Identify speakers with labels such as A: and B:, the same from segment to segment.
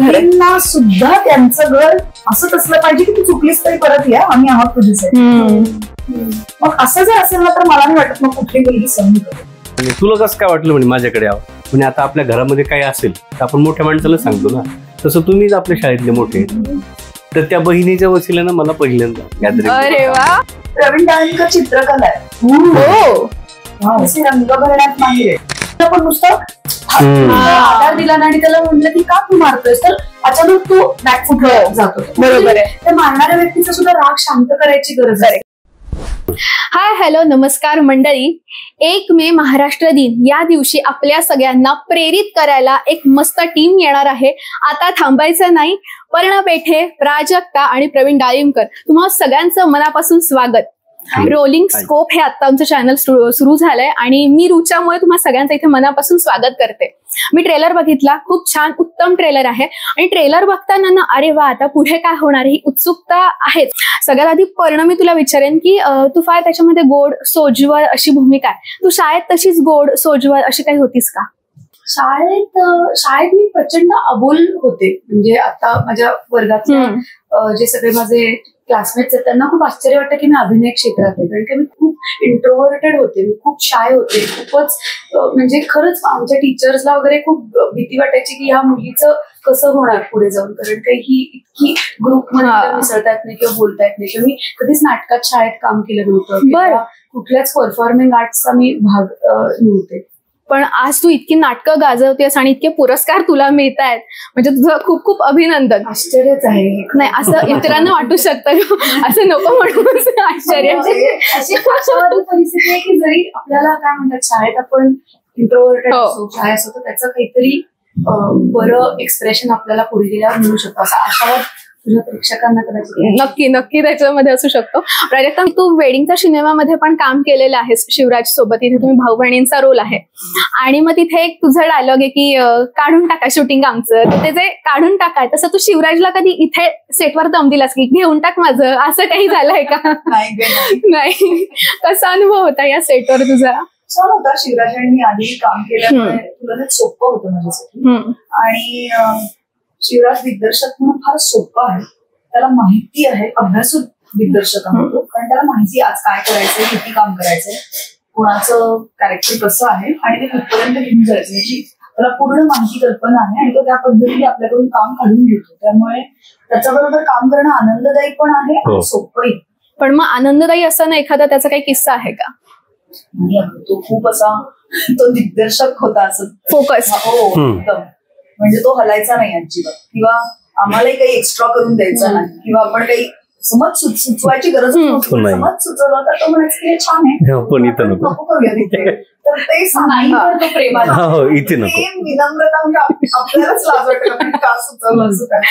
A: मुलींना सुद्धा त्यांचं घर असंच असलं पाहिजे की तू चुकलीस तरी परत या, आम्ही आहोत तुझ्यासाठी. मग असं जर असेल ना तर मला नाही वाटत मग कुठली मुलगी सहन करेल.
B: तुला कसं काय वाटलं म्हणे माझ्याकडे यावं, म्हणजे आता आपल्या घरामध्ये काही असेल तर आपण मोठ्या माणसाला सांगतो ना, तसं तुम्हीच आपल्या शाळेतले मोठे. तर त्या बहिणीच्या वसिल्यानं मला पहिल्यांदा गॅदरिंग.
C: अरे वा,
A: प्रवीण डाळिंबकर चित्रकला आहे. रंग भरण्यात माहिर आहे. आपण नुसतं आधार दिला आणि त्याला म्हणलं की का तू मारतोयस, तर अचानक तो बॅकफुट जातो.
C: बरोबर आहे.
A: तर मारणाऱ्या व्यक्तीचा सुद्धा राग शांत करायची गरज आहे.
C: हाय, हॅलो, नमस्कार मंडळी. 1 मे महाराष्ट्र दिन या दिवशी आपल्या सगळ्यांना प्रेरित करायला एक मस्त टीम येणार आहे. आता थांबायचं नाही. पर्णा पेठे, प्राजक्ता आणि प्रवीण डाळिंबकर, तुम्हाला सगळ्यांचं मनापासून स्वागत. रोलिंग स्कोप हे आता आमचं चॅनल सुरू झालंय आणि मी रुचामुळे तुम्हाला सगळ्यांचं इथे मनापासून स्वागत करते. मी ट्रेलर बघितला, खूप छान उत्तम ट्रेलर आहे आणि ट्रेलर बघताना ना अरे वा आता पुढे काय होणार ही उत्सुकता आहेच. सगळ्यात आधी पर्ण मी तुला विचारेन की तू फार त्याच्यामध्ये गोड सोज्वळ अशी भूमिका आहे, तू शाळेत तशीच गोड सोज्वळ अशी काही होतीस का?
A: शाळेत मी प्रचंड अबोल होते. म्हणजे आता माझ्या वर्गातले जे सगळे माझे क्लासमेट्स आहेत त्यांना खूप आश्चर्य वाटतं की मी अभिनय क्षेत्रात आहे, कारण की मी खूप इंट्रोव्हर्टेड होते, मी खूप शाय होते. खूपच म्हणजे खरंच आमच्या टीचर्सला वगैरे खूप भीती वाटायची की ह्या मुलीचं कसं होणार पुढे जाऊन, कारण काही ही इतकी ग्रुपमध्ये मिसळता येत नाही किंवा बोलता येत नाही. मी कधीच नाटकात शाळेत काम केलं नव्हतं, कुठल्याच परफॉर्मिंग आर्ट्सचा मी भाग नव्हते.
C: पण आज तू इतकी नाटकं गाजवतेस आणि इतके पुरस्कार तुला मिळत आहेत, म्हणजे तुझं खूप खूप अभिनंदन.
A: आश्चर्यच आहे.
C: नाही असं इतरांना वाटू शकतं, असं नको म्हणून आश्चर्य.
A: अशी आशावादी परिस्थिती आहे की जरी आपल्याला काय म्हणतात शाळेत आपण इंट्रोव्हर्टेड असतो, शाळेत असतो, त्याचं काहीतरी बरं एक्सप्रेशन आपल्याला पुढे गेल्यावर मिळू शकतो, असा आशावाद प्रेक्षकांना
C: नक्की नक्की त्याच्यामध्ये असू शकतो. प्राजक्ता, तू वेडिंगच्या सिनेमामध्ये पण काम केलेलं आहेस शिवराज सोबत, इथे तुम्ही भाऊ बहिणींचा रोल आहे आणि मग तिथे एक तुझा डायलॉग आहे की काढून टाका शूटिंग आमचं, तर ते जे काढून टाकाय तसं तू शिवराजला कधी इथे सेटवर दम दिलास की घेऊन टाक माझं, असं काही झालंय का? नाही. कसा अनुभव होता या सेटवर तुझा?
A: छान होता. शिवराजांनी आधी काम केल्यामुळे तुला सोपं होतं माझ्यासाठी. आणि शिवराज दिग्दर्शक म्हणून फार सोपं आहे, त्याला माहिती आहे, अभ्यासू दिग्दर्शक आहे तो, कारण त्याला माहिती आज काय करायचंय, किती काम करायचंय, कुणाचं कॅरेक्टर कसं आहे आणि ते कुठपर्यंत घेऊन जायचं याची त्याला पूर्ण माहिती कल्पना आहे आणि तो त्या पद्धतीने आपल्याकडून काम काढून घेतो. त्यामुळे त्याच्याबरोबर काम करणं आनंददायी पण आहे आणि सोपंही.
C: पण मग आनंददायी असं ना एखादा त्याचा काही किस्सा आहे का?
A: तो खूप असा तो दिग्दर्शक होता, असं फोकस. हो एकदम, म्हणजे तो हलायचा नाही अजिबात, किंवा आम्हालाही काही एक्स्ट्रा करून द्यायचा नाही, किंवा आपण काही समज सुचवायची गरज नव्हती. समज सुचवलं तर तो म्हणायचं की छान आहे
B: पण इथं नको
A: करूया तिथे, तर ते सांगितलं प्रेमाला
B: इथे नको.
A: विनम्रता म्हणजे आपल्यालाच लाज वाटतं का सुचवलं असं काय,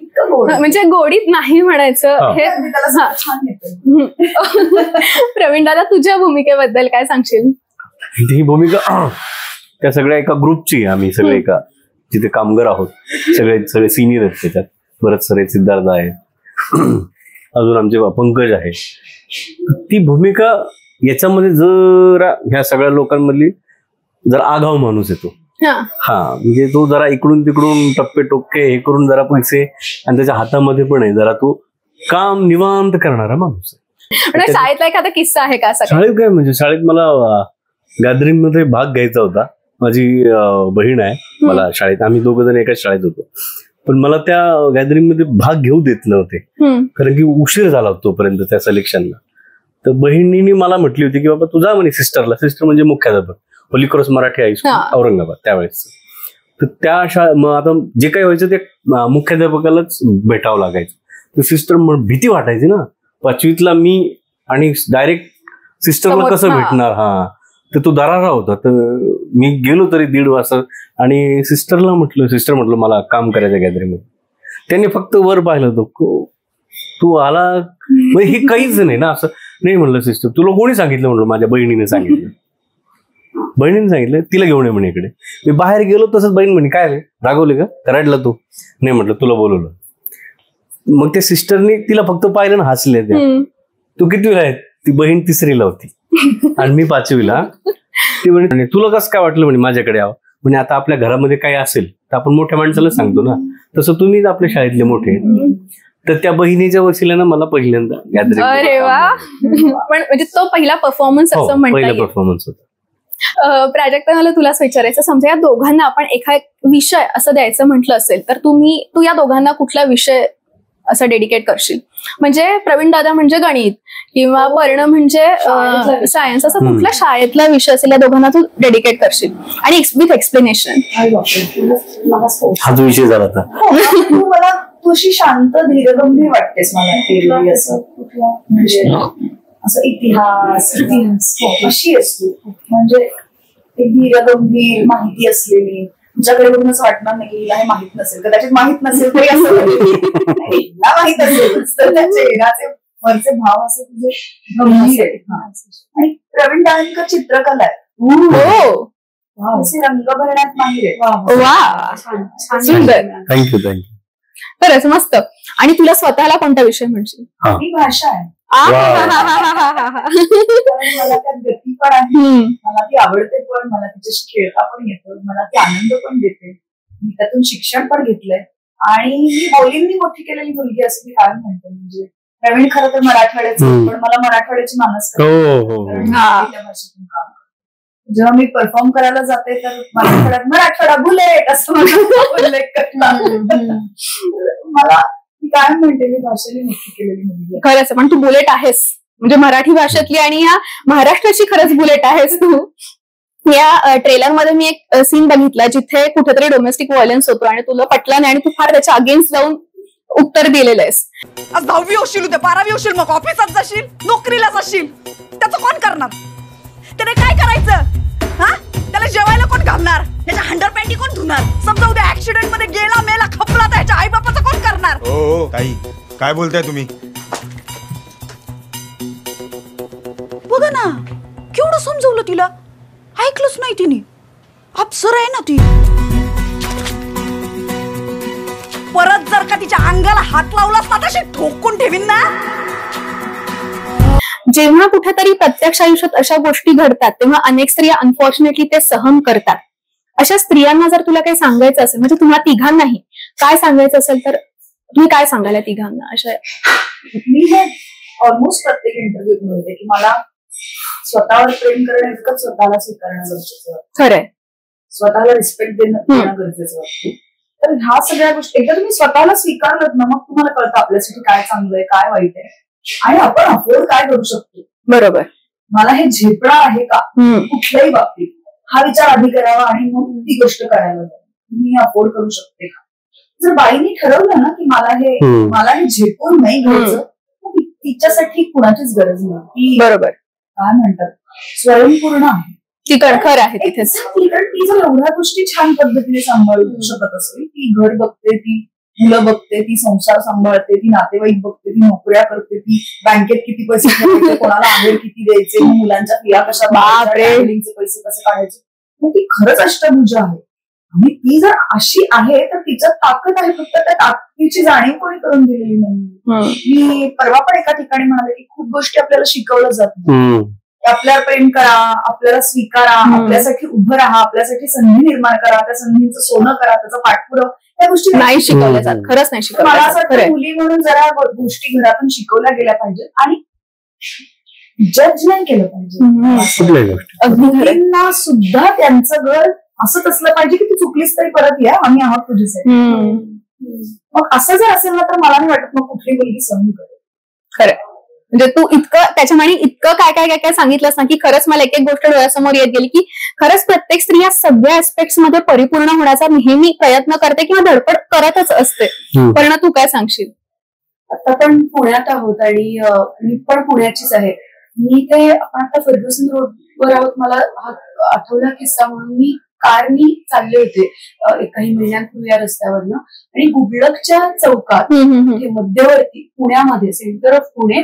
A: इतकं गोड
C: म्हणजे गोडीत नाही म्हणायचं हे
A: त्याला छान येतं.
C: प्रवीण दादा, तुझ्या भूमिकेबद्दल काय सांगशील?
B: ही भूमिका त्या सगळ्या एका ग्रुपची, आम्ही सगळे एका जिथे कामगार आहोत, सगळे सिनियर आहेत त्याच्यात, बरेच सारे सिद्धार्थ आहे, अजून आमचे पंकज आहे. ती भूमिका याच्यामध्ये जरा ह्या सगळ्या लोकांमधली जरा आगाऊ माणूस येतो. म्हणजे तो जरा इकडून तिकडून टप्पे टोके हे करून जरा पैसे, आणि त्याच्या हातामध्ये पण आहे जरा तो काम निवांत करणारा माणूस आहे.
C: शाळेतला एखादा किस्सा आहे का?
B: शाळेत काय म्हणजे शाळेत मला गॅदरिंग मध्ये भाग घ्यायचा होता. माझी बहीण आहे मला शाळेत, आम्ही दोघं जण एकाच शाळेत होतो, पण मला त्या गॅदरिंग मध्ये भाग घेऊ देत नव्हते कारण की उशीर झाला होता तोपर्यंत त्या सिलेक्शनला. तर बहिणीने मला म्हटली होती की बाबा तू जा म्हणे सिस्टरला, सिस्टर म्हणजे मुख्याध्यापक, Holy cross Marathi high school Aurangabad त्यावेळेस. तर त्या मग आता जे काही व्हायचं ते मुख्याध्यापकालाच भेटावं लागायचं. तर सिस्टर भीती वाटायची ना, 5वीतला मी आणि डायरेक्ट सिस्टरला कसं भेटणार. तर तो दरारा होता. तर मी गेलो तरी 1:30 वाजता आणि सिस्टरला सिस्टर म्हटलं मला काम करायचं गॅदरिंगमध्ये. त्यांनी फक्त वर पाहिलं होतं, तू आला म्हणजे हे काहीच नाही ना असं नाही. म्हणलं सिस्टर तुला कोणी सांगितलं? म्हटलं माझ्या बहिणीने सांगितलं. बहिणीने सांगितलं तिला घेऊन ये म्हणे इकडे. मी बाहेर गेलो तसंच बहीण म्हणे काय रे रागवले का, कराडला तू? नाही म्हटलं तुला बोलवलं. मग त्या सिस्टरने तिला फक्त पाहिलं ना हसले. तू कितवीला आहे? ती बहीण 3रीला होती आणि मी 5वीला. ती म्हणे तुला कसं काय वाटलं म्हणे माझ्याकडे यावं, म्हणजे आता आपल्या घरामध्ये काही असेल तर आपण मोठ्या माणसाला सांगतो ना, तसं तुम्हीच आपल्या शाळेतले मोठे, तर त्या बहिणीच्या वशिल्यानं मला पहिल्यांदा गॅदरिंग.
C: अरे वा. पण म्हणजे तो पहिला परफॉर्मन्स असं म्हणता येईल.
B: पहिला परफॉर्मन्स होता.
C: प्राजक्ता, मला तुलाच विचारायचं, समजा या दोघांना आपण एखादा विषय असं द्यायचं म्हटलं असेल तर तू या दोघांना कुठला विषय असं डेडिकेट करशील? म्हणजे प्रवीण दादा म्हणजे गणित किंवा पर्ण म्हणजे सायन्स, असं कुठला शाळेतला विषय असेल या दोघांना तू डेडिकेट करशील आणि विथ एक्सप्लेनेशन?
B: हाच विषय झाला होता.
A: मला तू अशी शांत धीरगंभीर वाटतेस मला, असं कुठला म्हणजे असं इतिहास अशी असतो, म्हणजे धीरगंभीर माहिती असलेली. तुझ्याकडे बघून असं वाटणार नाही की हिला हे माहित नसेल, कदाचित माहित नसेल तरी असं माहित असेल तर त्या चेहऱ्याचे वरचे भाव असे तुझे गंभीर आहेत. आणि प्रवीण दादांकर चित्रकला आहे, असे रंग भरण्यात माहिर आहे.
C: वा, सुंदर.
B: थँक्यू.
C: खरंच मस्त. आणि तुला स्वतःला कोणता विषय म्हणशील?
A: ही भाषा आहे.
C: मला
A: मला त्यात गती पण आहे, मला ती आवडते पण, मला तिच्याशी खेळता पण येतं, मला ती आनंद पण देते. मी त्यातून शिक्षण पण घेतलंय आणि मी बोलींनी मोठी केलेली मुलगी असं मी काय म्हणते. म्हणजे प्रवीण खरं तर मराठवाड्याचं, पण मला मराठवाड्याची मानस त्या भाषेतून काम. जेव्हा मी परफॉर्म करायला जाते तर मराठवाडा बुलेट असं उल्लेख करतात. मला काय म्हणते, मी भाषेने मोठी केलेली मुलगी.
C: खरंच, पण तू बुलेट आहेस, म्हणजे मराठी भाषेतली आणि या महाराष्ट्राची खरंच बुलेट आहेस तू. या ट्रेलर मध्ये मी एक सीन बघितला जिथे कुठेतरी डोमेस्टिक व्हायलन्स होतो आणि तुला पटला नाही आणि तू फार त्याच्या अगेन्स्ट जाऊन उत्तर दिलेलं आहेस.
D: आज 10वी होशील, उद्या 12वी होशील, मग ऑफिसात जाशील, नोकरीला जाशील, त्याचं कोण करणार? त्याने काय करायचं? हा, त्याला जेवायला कोण घालणार? त्याच्या हंडर पॅन्टी कोण धुणार? समजा उद्या ऍक्सिडेंट मध्ये गेला, मेला, खपला तर ह्याच्या आई बापाचं कोण करणार?
E: हो ताई, काय बोलताय तुम्ही?
D: बघा ना, केवढं समजवलं तिला, ऐकलंच नाही तिने. अप्सर आहे ना ती. परत जर का तिच्या अंगाला हात लावलास ना तशी ठोकून ठेवीन ना.
C: जेव्हा कुठेतरी प्रत्यक्ष आयुष्यात अशा गोष्टी घडतात तेव्हा अनेक स्त्रिया अनफॉर्च्युनेटली ते सहन करतात. अशा स्त्रियांना जर तुला काही सांगायचं असेल, म्हणजे तुम्हाला तिघांनाही काय सांगायचं असेल तर तुम्ही काय सांगायला तिघांना? अशा
A: मी हे ऑलमोस्ट प्रत्येक इंटरव्ह्यूत म्हणते की मला स्वतःवर प्रेम करणं इतकंच स्वतःला स्वीकारणं गरजेचं वाटतं.
C: खरंय,
A: स्वतःला रिस्पेक्ट देणं गरजेचं वाटतं. तर ह्या सगळ्या गोष्टी एकदा तुम्ही स्वतःला स्वीकारलं ना, मग तुम्हाला कळतं आपल्यासाठी काय चांगलं आहे, काय वाईट आहे आणि आपण अफोर्ड काय करू शकतो.
C: बरोबर.
A: मला हे झेपणार आहे का कुठल्याही बाबतीत, हा विचार आधी करावा आणि मग ती गोष्ट करायला जावी. मी अफोर्ड करू शकते का? जर बाईने ठरवलं ना की मला हे झेपून नाही घ्यायचं, तिच्यासाठी कुणाचीच गरज नाही.
C: बरोबर.
A: काय म्हणतात, स्वयंपूर्ण आहे
C: ती, कणखर आहे तिथेच.
A: कारण ती जर एवढ्या गोष्टी छान पद्धतीने सांभाळू शकत असेल, ती घर बघते, ती मुलं बघते, ती संसार सांभाळते, ती नातेवाईक बघते, ती नोकऱ्या करते, ती बँकेत किती पैसे द्यायचे, कोणाला आहेर किती द्यायचे, मुलांच्या फिया कशा ट्रॅव्हलिंगचे पैसे कसे काढायचे, ती खरंच अष्टभुजा आहे. आणि ती जर अशी आहे तर तिच्यात ताकद आहे, फक्त त्या ताकदीची जाणीव कोणी करून दिलेली नाही. मी परवा पण एका ठिकाणी म्हणाले की खूप गोष्टी आपल्याला शिकवल्या जातात. आपल्याला प्रेम करा, आपल्याला स्वीकारा, आपल्यासाठी उभं राहा, आपल्यासाठी संधी निर्माण करा, त्या संधीचं सोनं करा, त्याचा पाठपुरावा, त्या गोष्टी
C: नाही शिकवल्या जात. खरंच नाही शिकवल्या.
A: मला असं वाटतं मुली म्हणून जरा गोष्टी घरातून शिकवल्या गेल्या पाहिजेत आणि जज नाही केलं पाहिजे. मुलींना सुद्धा त्यांचं घर असंच असलं पाहिजे की तू चुकलीस तरी परत या, आम्ही आहोत तुझ्यासाठी. मग असं जर असेल ना तर मला नाही वाटत मग कुठली मुलगी सहन करेल.
C: खरं, म्हणजे तू इतकं त्याच्यामध्ये इतकं काय काय काय काय सांगितलंस ना की खरंच मला एक एक गोष्ट डोळ्यासमोर येत गेली की खरंच प्रत्येक स्त्री या सगळ्या ऍस्पेक्ट्स मध्ये परिपूर्ण होण्याचा नेहमी प्रयत्न करते किंवा धडपड करतच असते. पण तू काय सांगशील?
A: आता पण पुण्यात आहोत आणि मी पण पुण्याचीच आहे. मी ते आपण आता फर्ग्युसन रोडवर आहोत, मला हा आठवला किस्सा म्हणून मी कारनी चालले होते काही महिन्यांपूर्वी या रस्त्यावरनं आणि गुबलकच्या चौकात मध्यवर्ती पुण्यामध्ये सेंटर ऑफ पुणे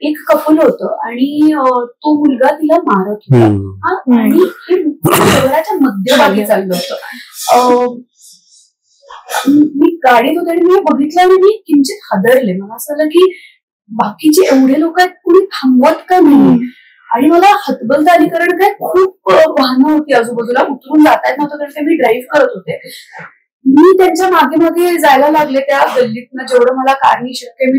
A: एक कपल होतं आणि तो मुलगा तिला मारत होता आणि हे शहराच्या मध्यभागी चाललं होतं. मी गाडीत होते आणि मी बघितलं आणि मी किंचित हादरले. मला असं झालं की बाकीचे एवढे लोक आहेत, कुणी थांबवत का नाही? आणि मला हतबलता आली कारण काय खूप वाहनं होती आजूबाजूला, उतरून जाता येत नव्हतं कारण काय मी ड्राईव्ह करत होते. मी त्यांच्या मागे मागे जायला लागले त्या गल्लीतनं, जेवढं मला कारणी शक्य.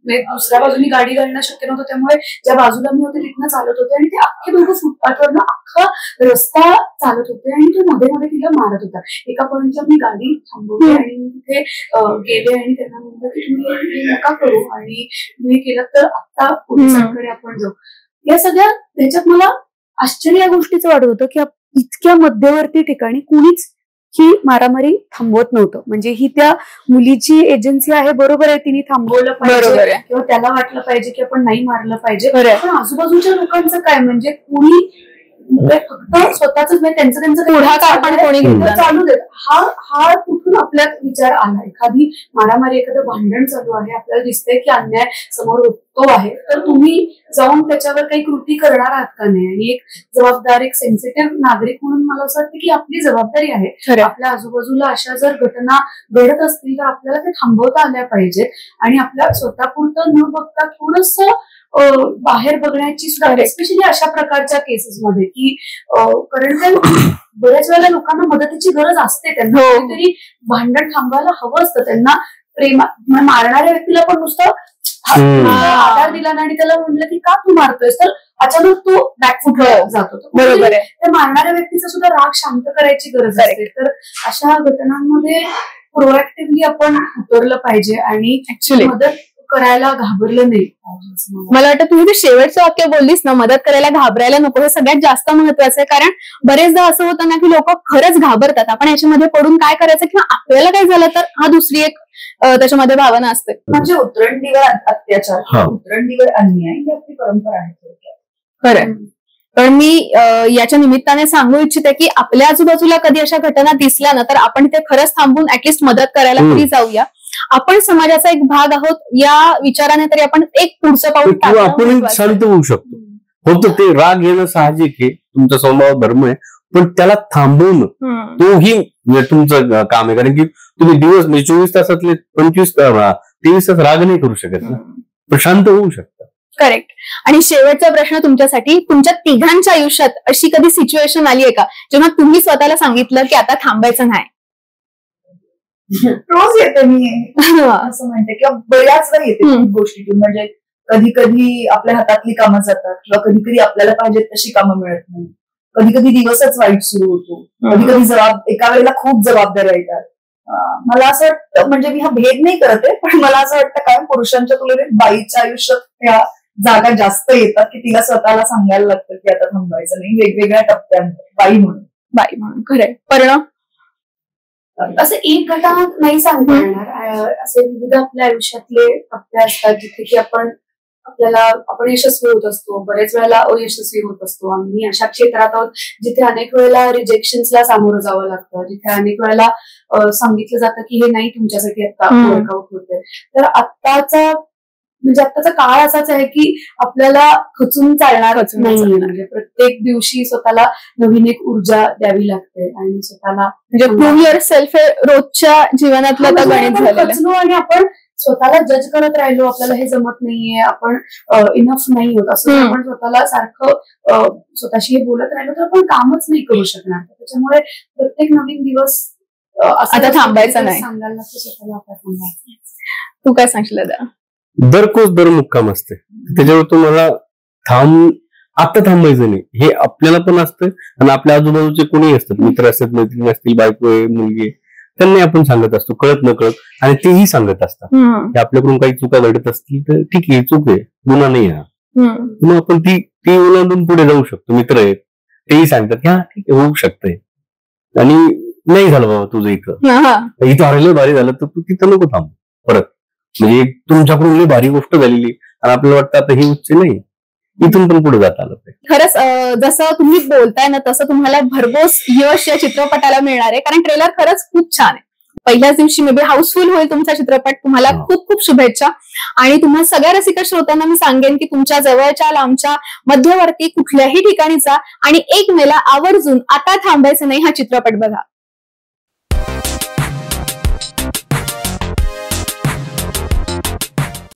A: मी दुसऱ्या बाजूनी गाडी घालणं शक्य नव्हतं, त्यामुळे ज्या बाजूला मी होते तिथनं चालत होते आणि ते अख्खे दोघं फुटपाथवरनं अख्खा रस्ता चालत होते आणि तो मध्ये मध्ये तिला मारत होता. एका पॉइंटला मी गाडी थांबवली आणि मी तिथे गेले आणि त्यांना म्हटलं की तुम्ही हे नका करू आणि तुम्ही केलं तर आता पोलिसांकडे आपण जाऊ. या सगळ्या ह्याच्यात मला आश्चर्य या गोष्टीचं वाटत होतं की इतक्या मध्यवर्ती ठिकाणी कुणीच ही मारामारी थांबवत नव्हतं. म्हणजे ही त्या मुलीची एजन्सी आहे, बरोबर आहे, तिने थांबवलं पाहिजे किंवा त्याला वाटलं पाहिजे की आपण नाही मारलं पाहिजे. पण आजूबाजूच्या लोकांचं काय, म्हणजे कुणी फक्त स्वतःच नाही, त्यांचं चालू देत. हा कुठून आपल्यात विचार आला? एखादी मारामारी, एखादं भांडण चालू आहे, आपल्याला दिसतंय की अन्याय समोर होतो आहे, तर तुम्ही जाऊन त्याच्यावर काही कृती करणार आहात का नाही? आणि एक जबाबदार, एक सेन्सिटिव्ह नागरिक म्हणून मला असं वाटतं की आपली जबाबदारी आहे, आपल्या आजूबाजूला अशा जर घटना घडत असतील तर आपल्याला ते थांबवता आल्या पाहिजेत आणि आपल्या स्वतःपुरतं न बघता थोडंसं बाहेर बघण्याची सुद्धा, एस्पेशली अशा प्रकारच्या केसेसमध्ये, की कारण काय बऱ्याच वेळेला लोकांना मदतीची गरज असते, त्यांना काहीतरी भांडण थांबवायला हवं असतं. त्यांना मारणाऱ्या व्यक्तीला पण नुसतं आधार दिला आणि त्याला म्हटलं की का तू मारतोयस, तर अचानक तो बॅकफुट जातो. बरोबर आहे, त्या मारणाऱ्या व्यक्तीचा सुद्धा राग शांत करायची गरज असते. तर अशा घटनांमध्ये प्रोएक्टिव्हली आपण उतरलं पाहिजे आणि ऍक्च्युअली मदत करायला घाबरलं नाही.
C: मला वाटतं तुम्ही जे शेवटचं वाक्य बोललीस ना, मदत करायला घाबरायला नको, हे सगळ्यात जास्त महत्वाचं आहे. कारण बरेचदा असं होतं ना की लोक खरंच घाबरतात, आपण याच्यामध्ये पडून काय करायचं किंवा आपल्याला काय झालं तर हा दुसरी एक त्याच्यामध्ये भावना असते.
D: म्हणजे उतरंडीवर अत्याचार, उतरंडीवर अन्याय ही आपली परंपरा आहे.
C: खरं. पण मी याच्या निमित्ताने सांगू इच्छिते की आपल्या आजूबाजूला कधी अशा घटना दिसल्या ना तर आपण ते खरंच थांबून ऍटलिस्ट मदत करायला तरी जाऊया. आपण समाजाचा एक भाग आहोत या विचाराने तरी आपण एक पुढचं पाऊल
B: आपण शांत होऊ शकतो. फक्त ते राग येणं साहजिक आहे, तुमचा स्वभाव धर्म आहे, पण त्याला थांबवणं तोही तुमचं काम आहे. कारण की तुम्ही दिवस म्हणजे 24 तासातले 23 तास राग नाही करू शकत ना, पण शांत होऊ शकता.
C: करेक्ट. आणि शेवटचा प्रश्न तुमच्यासाठी, तुमच्या तिघांच्या आयुष्यात अशी कधी सिच्युएशन आली आहे का जेव्हा तुम्ही स्वतःला सांगितलं की आता थांबायचं नाही?
D: रोज येते मी असं म्हणते, किंवा बऱ्याचदा येते गोष्टीतून. म्हणजे कधी कधी आपल्या हातातली कामं जातात किंवा कधी कधी आपल्याला पाहिजे तशी कामं मिळत नाही. कधी कधी दिवसच वाईट सुरू होतो, कधी कधी एका वेळेला खूप जबाबदाऱ्या येतात. मला असं वाटतं, म्हणजे मी हा भेद नाही करत आहे, पण मला असं वाटतं कारण पुरुषांच्या तुलनेत बाईच्या आयुष्यात ह्या जागा जास्त येतात की तिला स्वतःला सांगायला लागतं की आता थांबायचं नाही, वेगवेगळ्या टप्प्यांवर बाई म्हणून. खरंय. परिणाम
A: असं एक घटना नाही सांगता येणार, असे विविध आपल्या आयुष्यातले टप्पे असतात जिथे की आपण यशस्वी होत असतो, बरेच वेळेला अयशस्वी होत असतो. आम्ही अशा क्षेत्रात आहोत जिथे अनेक वेळेला रिजेक्शन्सला सामोरं जावं लागतं, जिथे अनेक वेळेला सांगितलं जातं की हे नाही तुमच्यासाठी आता वर्कआउट होते. तर आत्ताचा काळ असाच आहे की आपल्याला खचून चालणार नाही. म्हणजे प्रत्येक दिवशी स्वतःला नवीन एक ऊर्जा द्यावी लागते आणि स्वतःला
C: म्हणजे प्रूव्ह युअर सेल्फ हे रोजच्या जीवनातलं गणित झालेलं.
A: आणि आपण स्वतःला जज करत राहिलो, आपल्याला हे जमत नाहीये, आपण इनफ नाही होत, असं आपण स्वतःला सारखं स्वतःशी हे बोलत राहिलो तर आपण कामच नाही करू शकणार. त्याच्यामुळे प्रत्येक नवीन दिवस
C: आता थांबायचं नाही,
A: सांगायला लागतं स्वतःला आता थांबायचं.
C: तू काय सांगशील दादा?
B: दर मुक्काम असते, त्याच्यावर तुम्हाला आता थांबायचं नाही हे आपल्याला पण असतं आणि आपल्या आजूबाजूचे कोणी असतात, मित्र असतात, मैत्रिणी असतील, बायको आहे, मुलगी आहे, त्यांनी आपण सांगत असतो कळत न कळत, आणि तेही सांगत असतात की आपल्याकडून काही चुका घडत असतील तर ठीक आहे, चूक आहे, गुन्हा नाही हा, मग आपण ती ओलांडून पुढे जाऊ शकतो. मित्र आहेत तेही सांगतात की हा ठीक आहे, होऊ शकतंय, आणि नाही झालं बाबा तुझं इथं हरले भारी झालं तर तू तिथं नको थांब परत. म्हणजे तुमच्याकडून लई भारी गोष्ट झालेली आणि आपल्याला वाटतं आता ही उच्च नाही, इथून पण पुढे जात आलं पाहिजे.
C: खरंच जसं तुम्ही बोलताय ना तसं तुम्हाला भरघोस यश या चित्रपटाला मिळणार आहे, कारण ट्रेलर खरंच खूप छान आहे. पहिल्याच दिवशी मे बी हाऊसफुल होईल तुमचा चित्रपट. तुम्हाला खूप खूप शुभेच्छा. आणि तुम्हाला सगळ्या रसिक श्रोत्यांना मी सांगेन की तुमच्या जवळच्या लांबच्या मध्यवर्ती कुठल्याही ठिकाणी जा आणि 1 मेला आवर्जून आता थांबायचं नाही हा चित्रपट बघा.